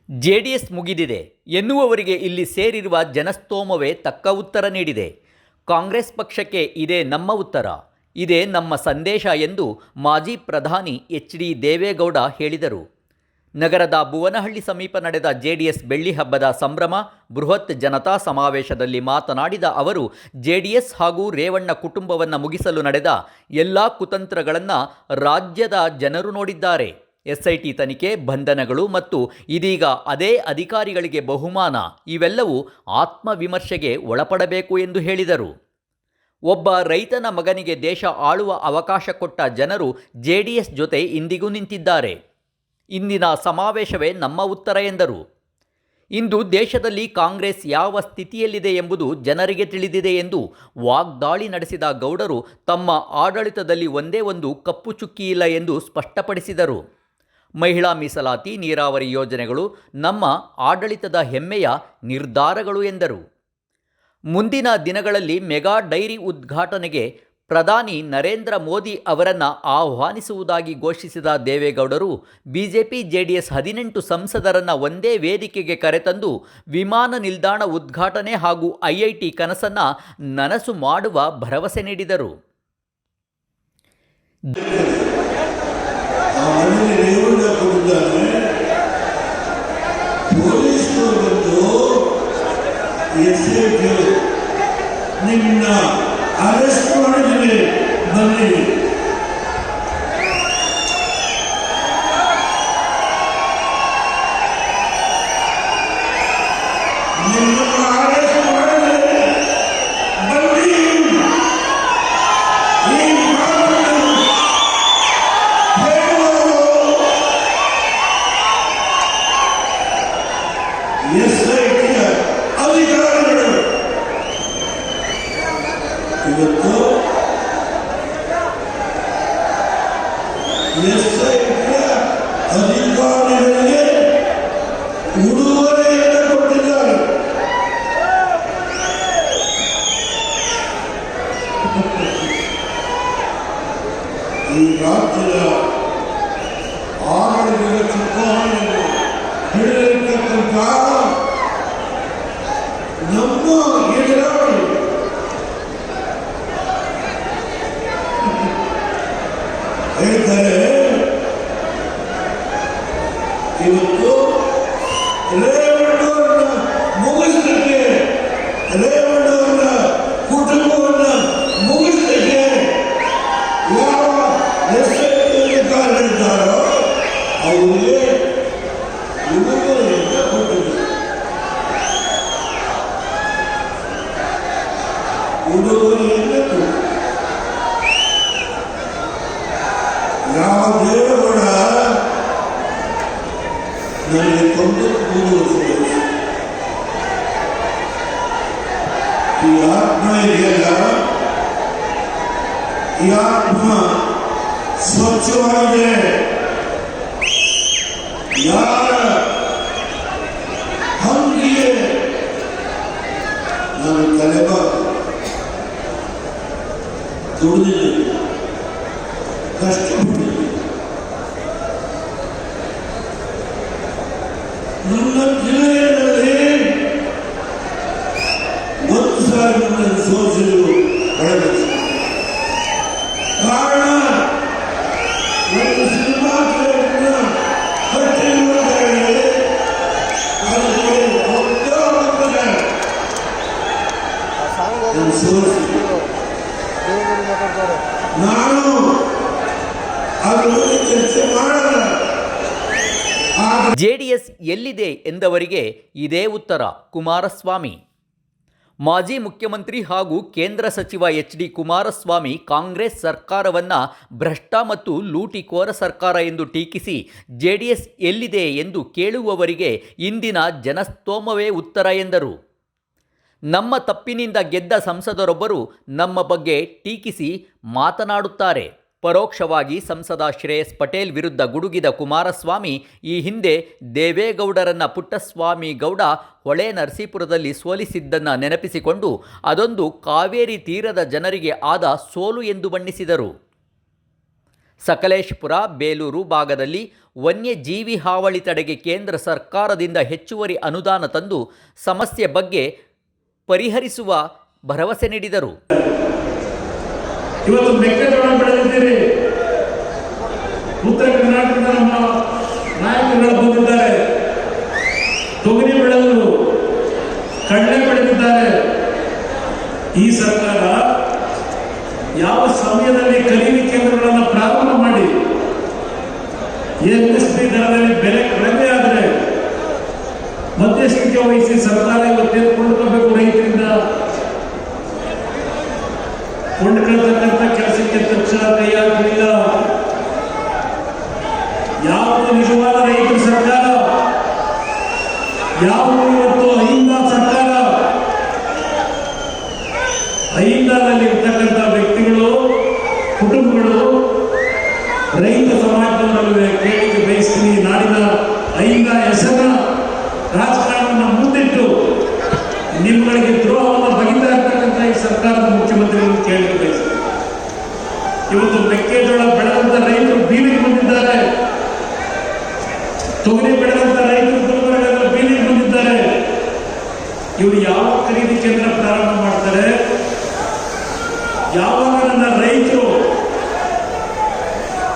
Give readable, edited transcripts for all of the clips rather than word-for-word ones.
JDS ಮುಗಿದಿದೆ ಎನ್ನುವವರಿಗೆ ಇಲ್ಲಿ ಸೇರಿರುವ ಜನಸ್ತೋಮವೇ ತಕ್ಕ ಉತ್ತರ ನೀಡಿದೆ. ಕಾಂಗ್ರೆಸ್ ಪಕ್ಷಕ್ಕೆ ಇದೇ ನಮ್ಮ ಉತ್ತರ, ಇದೇ ನಮ್ಮ ಸಂದೇಶ ಎಂದು ಮಾಜಿ ಪ್ರಧಾನಿ ಎಚ್.ಡಿ. ದೇವೇಗೌಡ ಹೇಳಿದರು. ನಗರದ ಭುವನಹಳ್ಳಿ ಸಮೀಪ ನಡೆದ ಜೆಡಿಎಸ್ ಬೆಳ್ಳಿ ಹಬ್ಬದ ಸಂಭ್ರಮ ಬೃಹತ್ ಜನತಾ ಸಮಾವೇಶದಲ್ಲಿ ಮಾತನಾಡಿದ ಅವರು, ಜೆಡಿಎಸ್ ಹಾಗೂ ರೇವಣ್ಣ ಕುಟುಂಬವನ್ನು ಮುಗಿಸಲು ನಡೆದ ಎಲ್ಲ ಕುತಂತ್ರಗಳನ್ನು ರಾಜ್ಯದ ಜನರು ನೋಡಿದ್ದಾರೆ. ಎಸ್ಐಟಿ ತನಿಖೆ, ಬಂಧನಗಳು ಮತ್ತು ಇದೀಗ ಅದೇ ಅಧಿಕಾರಿಗಳಿಗೆ ಬಹುಮಾನ ಇವೆಲ್ಲವೂ ಆತ್ಮವಿಮರ್ಶೆಗೆ ಒಳಪಡಬೇಕು ಎಂದು ಹೇಳಿದರು. ಒಬ್ಬ ರೈತನ ಮಗನಿಗೆ ದೇಶ ಆಳುವ ಅವಕಾಶ ಕೊಟ್ಟ ಜನರು ಜೆಡಿಎಸ್ ಜೊತೆ ಇಂದಿಗೂ ನಿಂತಿದ್ದಾರೆ. ಇಂದಿನ ಸಮಾವೇಶವೇ ನಮ್ಮ ಉತ್ತರ ಎಂದರು. ಇಂದು ದೇಶದಲ್ಲಿ ಕಾಂಗ್ರೆಸ್ ಯಾವ ಸ್ಥಿತಿಯಲ್ಲಿದೆ ಎಂಬುದು ಜನರಿಗೆ ತಿಳಿದಿದೆ ಎಂದು ವಾಗ್ದಾಳಿ ನಡೆಸಿದ ಗೌಡರು, ತಮ್ಮ ಆಡಳಿತದಲ್ಲಿ ಒಂದೇ ಒಂದು ಕಪ್ಪು ಚುಕ್ಕಿ ಇಲ್ಲ ಎಂದು ಸ್ಪಷ್ಟಪಡಿಸಿದರು. ಮಹಿಳಾ ಮೀಸಲಾತಿ, ನೀರಾವರಿ ಯೋಜನೆಗಳು ನಮ್ಮ ಆಡಳಿತದ ಹೆಮ್ಮೆಯ ನಿರ್ಧಾರಗಳು ಎಂದರು. ಮುಂದಿನ ದಿನಗಳಲ್ಲಿ ಮೆಗಾ ಡೈರಿ ಉದ್ಘಾಟನೆಗೆ ಪ್ರಧಾನಿ ನರೇಂದ್ರ ಮೋದಿ ಅವರನ್ನು ಆಹ್ವಾನಿಸುವುದಾಗಿ ಘೋಷಿಸಿದ ದೇವೇಗೌಡರು, ಬಿಜೆಪಿ ಜೆಡಿಎಸ್ 18 ಸಂಸದರನ್ನು ಒಂದೇ ವೇದಿಕೆಗೆ ಕರೆತಂದು ವಿಮಾನ ನಿಲ್ದಾಣ ಉದ್ಘಾಟನೆ ಹಾಗೂ ಐಐಟಿ ಕನಸನ್ನು ನನಸು ಮಾಡುವ ಭರವಸೆ ನೀಡಿದರು. ನಿನ್ನ ಅರೆಸ್ಟ್ ಮಾಡಿದರೆ ಬನ್ನಿ, ನಿನ್ನನ್ನು ಅರೆಸ್ಟ್ ಮಾಡಿದರೆ ಬನ್ನಿ. ಈ ಮಾತನ್ನು ಹೇಳುವವರು ಎಸ್ಐಟಿಯ ಅಧಿಕಾರಿಗಳು. ಇವತ್ತು ಎಸ್ಐಟಿಯ ಅಧಿಕಾರಿಗಳಿಗೆ ಉಡುಗೊರೆಯನ್ನು ಕೊಟ್ಟಿದ್ದಾರೆ. ಈ ರಾಜ್ಯದ ಆಡಳಿತದ ಚುಕ್ಕಾಣಿಯನ್ನು ಹಿಡಿದಿರ್ತಕ್ಕಂಥ ನಮ್ಮ ಎದುರಾಳಿ ಹೇಳ್ತಾರೆ, ಇವತ್ತು ರೇವಣ್ಣವರನ್ನ ಮುಗಿಸಲಿಕ್ಕೆ, ರೇವಣ್ಣವರ ಕುಟುಂಬವನ್ನ ಮುಗಿಸಲಿಕ್ಕೆ ಯಾವ ಅಧಿಕಾರಿಗಳಿದ್ದಾರೋ ಅವರಿಗೆ ಉಡುಗೊರೆಯನ್ನು ಕೊಟ್ಟಿದ್ದಾರೆ. ಉಡುಗೊರೆಯನ್ನು ಕೊಟ್ಟಿದ್ದಾರೆ. ಯಾವ ದೇವೇಗೌಡ ನನಗೆ 93 ವರ್ಷ, ಈ ಆತ್ಮ ಇದೆಯಲ್ಲ, ಈ ಆತ್ಮ ಸ್ವಚ್ಛವಾಗಿದೆ. ಯಾರ ಹಂಗಿಗೆ ನಾನು ತಲೆಬಾರು ದುಡಿದಿದ್ದೇನೆ, ಕಷ್ಟಪಟ್ಟಿದ್ದೇನೆ. ನನ್ನ ಜಿಲ್ಲೆಯಲ್ಲಿ 1,000 ಮಂದಿ ಸೋಸಿದ್ರು ಹೊರಬೇಕು. ಕಾರಣ ಒಂದು ಸಿನಿಮಾ ಕಟ್ಟಿರುವುದಾಗಿದೆ. ಅದಕ್ಕೆ ನಾನು ಅದ್ರ ಬಗ್ಗೆ ಚರ್ಚೆ ಮಾಡಲ್ಲ. ಜೆಡಿಎಸ್ ಎಲ್ಲಿದೆ ಎಂದವರಿಗೆ ಇದೇ ಉತ್ತರ, ಕುಮಾರಸ್ವಾಮಿ. ಮಾಜಿ ಮುಖ್ಯಮಂತ್ರಿ ಹಾಗೂ ಕೇಂದ್ರ ಸಚಿವ ಎಚ್.ಡಿ. ಕುಮಾರಸ್ವಾಮಿ ಕಾಂಗ್ರೆಸ್ ಸರ್ಕಾರವನ್ನು ಭ್ರಷ್ಟ ಮತ್ತು ಲೂಟಿಕೋರ ಸರ್ಕಾರ ಎಂದು ಟೀಕಿಸಿ, ಜೆಡಿಎಸ್ ಎಲ್ಲಿದೆ ಎಂದು ಕೇಳುವವರಿಗೆ ಇಂದಿನ ಜನಸ್ತೋಮವೇ ಉತ್ತರ ಎಂದರು. ನಮ್ಮ ತಪ್ಪಿನಿಂದ ಗೆದ್ದ ಸಂಸದರೊಬ್ಬರು ನಮ್ಮ ಬಗ್ಗೆ ಟೀಕಿಸಿ ಮಾತನಾಡುತ್ತಾರೆ. ಪರೋಕ್ಷವಾಗಿ ಸಂಸದ ಶ್ರೇಯಸ್ ಪಟೇಲ್ ವಿರುದ್ಧ ಗುಡುಗಿದ ಕುಮಾರಸ್ವಾಮಿ, ಈ ಹಿಂದೆ ದೇವೇಗೌಡರನ್ನ ಪುಟ್ಟಸ್ವಾಮಿ ಗೌಡ ಹೊಳೆ ನರಸೀಪುರದಲ್ಲಿ ಸೋಲಿಸಿದ್ದನ್ನು ನೆನಪಿಸಿಕೊಂಡು ಅದೊಂದು ಕಾವೇರಿ ತೀರದ ಜನರಿಗೆ ಆದ ಸೋಲು ಎಂದು ಬಣ್ಣಿಸಿದರು. ಸಕಲೇಶಪುರ, ಬೇಲೂರು ಭಾಗದಲ್ಲಿ ವನ್ಯಜೀವಿ ಹಾವಳಿ ತಡೆಗೆ ಕೇಂದ್ರ ಸರ್ಕಾರದಿಂದ ಹೆಚ್ಚುವರಿ ಅನುದಾನ ತಂದು ಸಮಸ್ಯೆ ಬಗ್ಗೆ ಪರಿಹರಿಸುವ ಭರವಸೆ ನೀಡಿದರು. ಇವತ್ತು ಮೆಕ್ಕೆಜೋಳ ಬೆಳೆದಿದ್ದೀರಿ. ಉತ್ತರ ಕರ್ನಾಟಕದ ನಮ್ಮ ನಾಯಕರುಗಳು ಬಂದಿದ್ದಾರೆ. ತೊಗರಿ ಬೆಳೆದರು, ಕಡಲೆ ಬೆಳೆದಿದ್ದಾರೆ. ಈ ಸರ್ಕಾರ ಯಾವ ಸಮಯದಲ್ಲಿ ಖರೀದಿ ಕೇಂದ್ರಗಳನ್ನು ಪ್ರಾರಂಭ ಮಾಡಿ ಎಂಎಸ್ಪಿ ದರದಲ್ಲಿ ಬೆಲೆ ಕಡಿಮೆ ಆದರೆ ಮಧ್ಯಸ್ಥಿಕೆ ವಹಿಸಿ ಸರ್ಕಾರ ಇವತ್ತೇನು ಕೊಂಡ್ಕೋಬೇಕು ರೈತರಿಂದ ಕೊಂಡ್ಕೊಳ್ತಕ್ಕಂಥ ಕೆಲಸಕ್ಕೆ ತಕ್ಷಣ ಕೈ ಹಾಕಲಿಲ್ಲ. ಯಾವುದು ನಿಜವಾದ ರೈತರ ಸರ್ಕಾರ, ಯಾವುದು ಇವತ್ತು ಅಹಿಂದ ಸರ್ಕಾರ. ಅಹಿಂದದಲ್ಲಿ ಇರ್ತಕ್ಕಂಥ ವ್ಯಕ್ತಿಗಳು, ಕುಟುಂಬಗಳು ರೈತ ಸಮಾಜದವರಲ್ಲೇ ಕೇಳಿಕೆ ಬಯಸ್ತೀನಿ. ನಾಡಿನ ಅಹಿಂದ ಹೆಸರನ್ನ ರಾಜಕಾರಣವನ್ನು ಮುಂದಿಟ್ಟು ನಿಮ್ಮಗಳಿಗೆ ದ್ರೋಹವನ್ನು ಬಗೆತಾ ಇರ್ತಕ್ಕಂಥ ಈ ಸರ್ಕಾರದ ಮುಖ್ಯಮಂತ್ರಿಗಳು ಕೇಳಿಕೆ ಬಯಸ್ತೀನಿ. ಇವತ್ತು ಮೆಕ್ಕೆಜೋಳ ಬೆಳೆದಂತ ರೈತರು ಬೀದಿಗೆ ಬಂದಿದ್ದಾರೆ. ತೊಗರಿ ಬೆಳೆದಂತ ರೈತರು ಗುಲ್ಬರ್ಗದ ಬೀದಿಗೆ ಬಂದಿದ್ದಾರೆ. ಇವರು ಯಾವ ಖರೀದಿ ಕೇಂದ್ರ ಪ್ರಾರಂಭ ಮಾಡ್ತಾರೆ? ಯಾವಾಗ ನನ್ನ ರೈತರು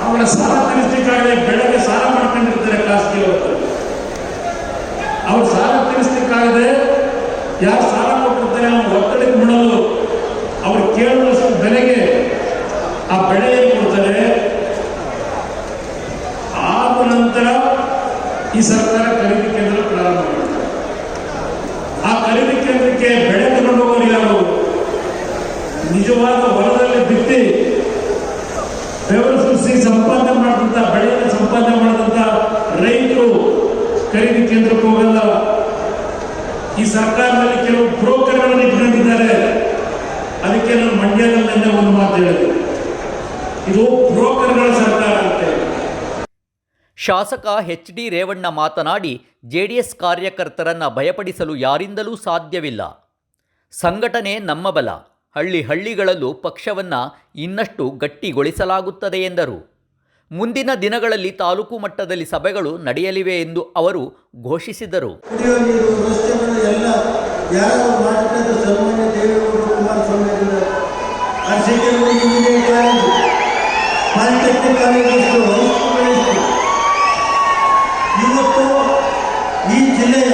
ಅವರ ಸಾಲ ತೀರಿಸಲಿಕ್ಕಾಗದೆ ಬೆಳೆಗೆ ಸಾಲ ಮಾಡ್ಕೊಂಡಿರ್ತಾರೆ ಖಾಸಗಿ ಅವ್ರು ಸಾಲ ತೀರಿಸಲಿಕ್ಕಾಗದೆ ಯಾರು ಸಾಲ ಕೊಟ್ಟಿರ್ತಾರೆ ಅವ್ರು ಒತ್ತಡಕ್ಕೆ ಬಿಡೋದು, ಅವ್ರು ಕೇಳುವಷ್ಟು ಬೆಲೆಗೆ ಆ ಬೆಳೆಯನ್ನು ಕೊಡ್ತಾರೆ. ಆದ ನಂತರ ಈ ಸರ್ಕಾರ ಖರೀದಿ ಕೇಂದ್ರ ಪ್ರಾರಂಭ ಮಾಡುತ್ತೆ. ಆ ಖರೀದಿ ಕೇಂದ್ರಕ್ಕೆ ಬೆಳೆ ತಗೊಂಡು ಹೋಗೋರು ಯಾರು? ನಿಜವಾದ ಹೊಲದಲ್ಲಿ ಬಿತ್ತಿ ಬೆವರು ಸುರಿಸಿ ಸಂಪಾದನೆ ಮಾಡಿದಂಥ ಬೆಳೆಯನ್ನು ಸಂಪಾದನೆ ಮಾಡಿದಂಥ ರೈತರು ಖರೀದಿ ಕೇಂದ್ರಕ್ಕೆ ಹೋಗಲ್ಲ. ಈ ಸರ್ಕಾರದಲ್ಲಿ ಕೆಲವು ಬ್ರೋಕರ್ಗಳನ್ನು ಇಟ್ಕೊಂಡಿದ್ದಾರೆ. ಅದಕ್ಕೆ ನಾನು ಮಂಡ್ಯದಲ್ಲಿ ನಿನ್ನೆ ಒಂದು ಮಾತು ಹೇಳಿದೆ, ಇದು ಬ್ರೋಕರ್ಗಳ ಸರ್ಕಾರ ಅಂತೆ. ಶಾಸಕ ಎಚ್.ಡಿ. ರೇವಣ್ಣ ಮಾತನಾಡಿ, ಜೆಡಿಎಸ್ ಕಾರ್ಯಕರ್ತರನ್ನು ಭಯಪಡಿಸಲು ಯಾರಿಂದಲೂ ಸಾಧ್ಯವಿಲ್ಲ. ಸಂಘಟನೆ ನಮ್ಮ ಬಲ. ಹಳ್ಳಿಗಳಲ್ಲೂ ಪಕ್ಷವನ್ನು ಇನ್ನಷ್ಟು ಗಟ್ಟಿಗೊಳಿಸಲಾಗುತ್ತದೆ ಎಂದರು. ಮುಂದಿನ ದಿನಗಳಲ್ಲಿ ತಾಲೂಕು ಮಟ್ಟದಲ್ಲಿ ಸಭೆಗಳು ನಡೆಯಲಿವೆ ಎಂದು ಅವರು ಘೋಷಿಸಿದರು. ಕುಡಿಯುವ ನೀರು, ರಸ್ತೆಗಳು ಎಲ್ಲ ಯಾರು ಮಾಡಿದ ಸನ್ಮಾನ್ಯ ದೇವೇಗೌಡರು, Kumaraswamy Arsikere engineering college, polytechnic college, ಇವತ್ತು ಈ ಜಿಲ್ಲೆಯ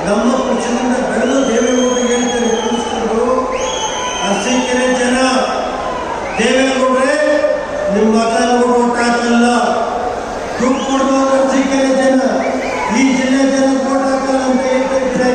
ನಮ್ಮ ಪಕ್ಷದಿಂದ ಬೆಳೆದು ದೇವೇಗೌಡರಿಗೆ ಹೇಳ್ತಾರೆ, ಕೂರಿಸ್ಕೊಂಡು ಅರಸೀಕೆರೆ ಜನ ದೇವೇಗೌಡರೇ ನಿಮ್ಮ ಮತ ಓಟ್ ಹಾಕಲ್ಲ, ದುಡ್ಡು ಕೊಡುವಾಗ ಅರಸೀಕೆರೆ ಜನ, ಈ ಜಿಲ್ಲೆ ಜನ ಓಟ್ ಹಾಕಲ್ಲ ಅಂತ ಹೇಳ್ತಾರೆ.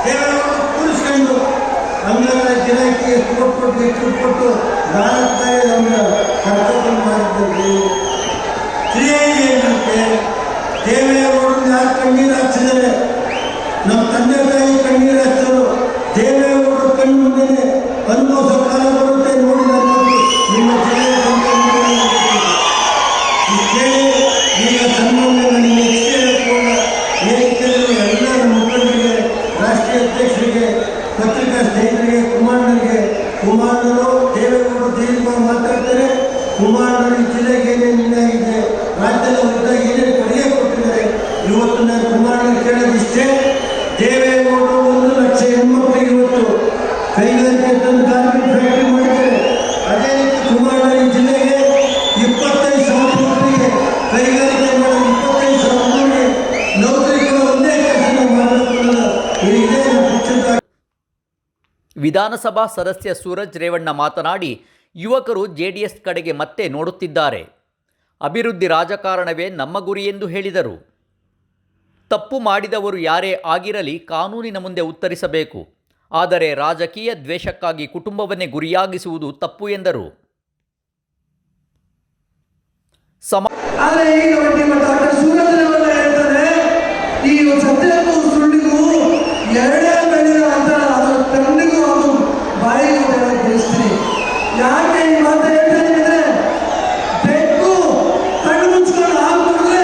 ದೇವೇಗೌಡರು ಕೂರಿಸ್ಕೊಂಡು ಹಂಗಾರ ಜಿಲ್ಲೆಗೆ ಕೊಟ್ಟು 4 ಬಾರಿ ನಮ್ಮ ಕರ್ತವ್ಯ ಮಾಡಿದ್ದರು. ಏನಂತೆ ದೇವೇಗೌಡರು ಯಾರು ಕಣ್ಣೀರು ಹಚ್ಚಿದರೆ ನಮ್ಮ ತಂದೆ ತಾಯಿ ಕಣ್ಣೀರು ಹಚ್ಚರು. ದೇವೇಗೌಡರು ಕಣ್ಣು ಮುಂದೆ ಅನುಭವಿಸೋ ಕಾಲ ಬರುತ್ತೆ ನೋಡಿ. ನಿಮ್ಮ ಜಿಲ್ಲೆಯ ಈಗ ಸನ್ಮಾನ್ಯ ನನಗೆ ಎಲ್ಲ ನಮ್ಮ ಮುಖಂಡರಿಗೆ, ರಾಷ್ಟ್ರೀಯ ಅಧ್ಯಕ್ಷರಿಗೆ, ಪತ್ರಿಕಾ ಸ್ನೇಹಿತರಿಗೆ, ಕುಮಾರನವರು ದೇವೇಗೌಡರು ದೀರ್ಘವಾಗಿ ಮಾತಾಡ್ತಾರೆ. ಕುಮಾರನವರು ಈ ಜಿಲ್ಲೆಗೆ ಏನೇನು ಇದಾಗಿದೆ, ರಾಜ್ಯದಲ್ಲಿ ಇದ್ದಾಗ ಏನೇನು ಕೊಡುಗೆ ಕೊಟ್ಟಿದ್ದಾರೆ. ಇವತ್ತು ನಾನು ಕುಮಾರನವರು ಕೇಳೋದಿಷ್ಟೇ, ದೇವೇಗೌಡರು 1 ಲಕ್ಷ ಹೆಣ್ಮಕ್ಳಿಗೆ ಇವತ್ತು ಕೈಗಾರಿಕೆ ತಂದು ಕಾರ್ಮಿಕ ಫ್ಯಾಕ್ಟರಿ ಮಾಡಿದ್ದಾರೆ. ಅದೇ ರೀತಿ ಕುಮಾರನವರು ಈ ಜಿಲ್ಲೆಗೆ 25,000 ಮಕ್ಕಳಿಗೆ ಕೈಗಾರಿಕೆ ಮಾಡಿ 25,000 ನೌಕರಿಗಳು ಒಂದೇ ಕೆಲಸ ಮಾಡಬೇಕಲ್ಲ. ಇದೇ ಪಕ್ಷದ. ವಿಧಾನಸಭಾ ಸದಸ್ಯ ಸೂರಜ್ ರೇವಣ್ಣ ಮಾತನಾಡಿ, ಯುವಕರು ಜೆಡಿಎಸ್ ಕಡೆಗೆ ಮತ್ತೆ ನೋಡುತ್ತಿದ್ದಾರೆ. ಅಭಿವೃದ್ಧಿ ರಾಜಕಾರಣವೇ ನಮ್ಮ ಗುರಿ ಎಂದು ಹೇಳಿದರು. ತಪ್ಪು ಮಾಡಿದವರು ಯಾರೇ ಆಗಿರಲಿ ಕಾನೂನಿನ ಮುಂದೆ ಉತ್ತರಿಸಬೇಕು. ಆದರೆ ರಾಜಕೀಯ ದ್ವೇಷಕ್ಕಾಗಿ ಕುಟುಂಬವನ್ನೇ ಗುರಿಯಾಗಿಸುವುದು ತಪ್ಪು ಎಂದರು. ಆದರೆ ಈಗ ಡಾಕ್ಟರ್ ಸೂರಜ್ ರೇವಣ್ಣ ಹೇಳ್ತಾರೆ, ಈ ಸತ್ಯಕ್ಕೂ ಸುಳ್ಳಿಗೂ ಎರಡೇ ಬೆಳೆದ ಅಂತರ, ಅದು ಕಣ್ಣಿಗೂ ಅದು ಬಾಯಿಗೂ ತಿಳಿಸ್ತೀನಿ. ಯಾಕೆ ಈ ಮಾತು ಹೇಳ್ತೀನಿ ಅಂದ್ರೆ, ಬೆಕ್ಕು ಕಣ್ಣು ಮುಚ್ಕೊಂಡು ಹಾಕಿದ್ರೆ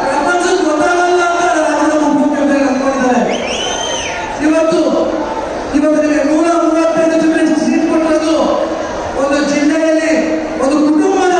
ಪ್ರಪಂಚಕ್ಕೆ ಗೊತ್ತಾಗಲ್ಲ ಅಂತ ರಾಜ್ಯದ ಮುಖ್ಯಮಂತ್ರಿ ಅಂದ್ಕೊಂಡಿದ್ದಾರೆ. ಇವತ್ತು ನಿಮಗೆ 135 ಸೀಟ್ ಕೊಟ್ಟಿರೋದು ಒಂದು ಜಿಲ್ಲೆಯಲ್ಲಿ ಒಂದು ಕುಟುಂಬದ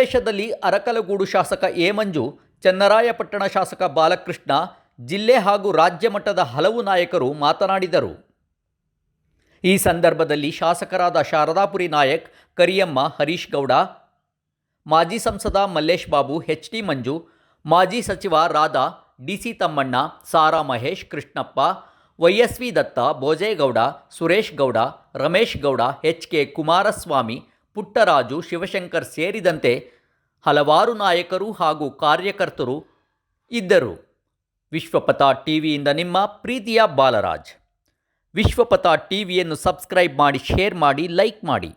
ಸಮಾವೇಶದಲ್ಲಿ ಅರಕಲಗೂಡು ಶಾಸಕ ಎ ಮಂಜು, ಚನ್ನರಾಯಪಟ್ಟಣ ಶಾಸಕ ಬಾಲಕೃಷ್ಣ, ಜಿಲ್ಲೆ ಹಾಗೂ ರಾಜ್ಯ ಮಟ್ಟದ ಹಲವು ನಾಯಕರು ಮಾತನಾಡಿದರು. ಈ ಸಂದರ್ಭದಲ್ಲಿ ಶಾಸಕರಾದ ಶಾರದಾಪುರಿ ನಾಯಕ್, ಕರಿಯಮ್ಮ, ಹರೀಶ್ ಗೌಡ, ಮಾಜಿ ಸಂಸದ ಮಲ್ಲೇಶ್ ಬಾಬು, ಎಚ್ ಟಿ ಮಂಜು, ಮಾಜಿ ಸಚಿವ ರಾಧಾ, ಡಿಸಿ ತಮ್ಮಣ್ಣ, ಸಾರಾ ಮಹೇಶ್, ಕೃಷ್ಣಪ್ಪ, ವೈಎಸ್ವಿ ದತ್ತ, ಭೋಜೇಗೌಡ, ಸುರೇಶ್ ಗೌಡ, ರಮೇಶ್ ಗೌಡ, ಎಚ್ ಕೆ ಕುಮಾರಸ್ವಾಮಿ, ಪುಟ್ಟರಾಜು, ಶಿವಶಂಕರ್ ಸೇರಿದಂತೆ ಹಲವಾರು ನಾಯಕರು ಹಾಗೂ ಕಾರ್ಯಕರ್ತರು ಇದ್ದರು. ವಿಶ್ವಪಥ ಟಿವಿಯಿಂದ ನಿಮ್ಮ ಪ್ರೀತಿಯ ಬಾಲರಾಜ್. ವಿಶ್ವಪಥ ಟಿವಿಯನ್ನು ಸಬ್ಸ್ಕ್ರೈಬ್ ಮಾಡಿ, ಶೇರ್ ಮಾಡಿ, ಲೈಕ್ ಮಾಡಿ.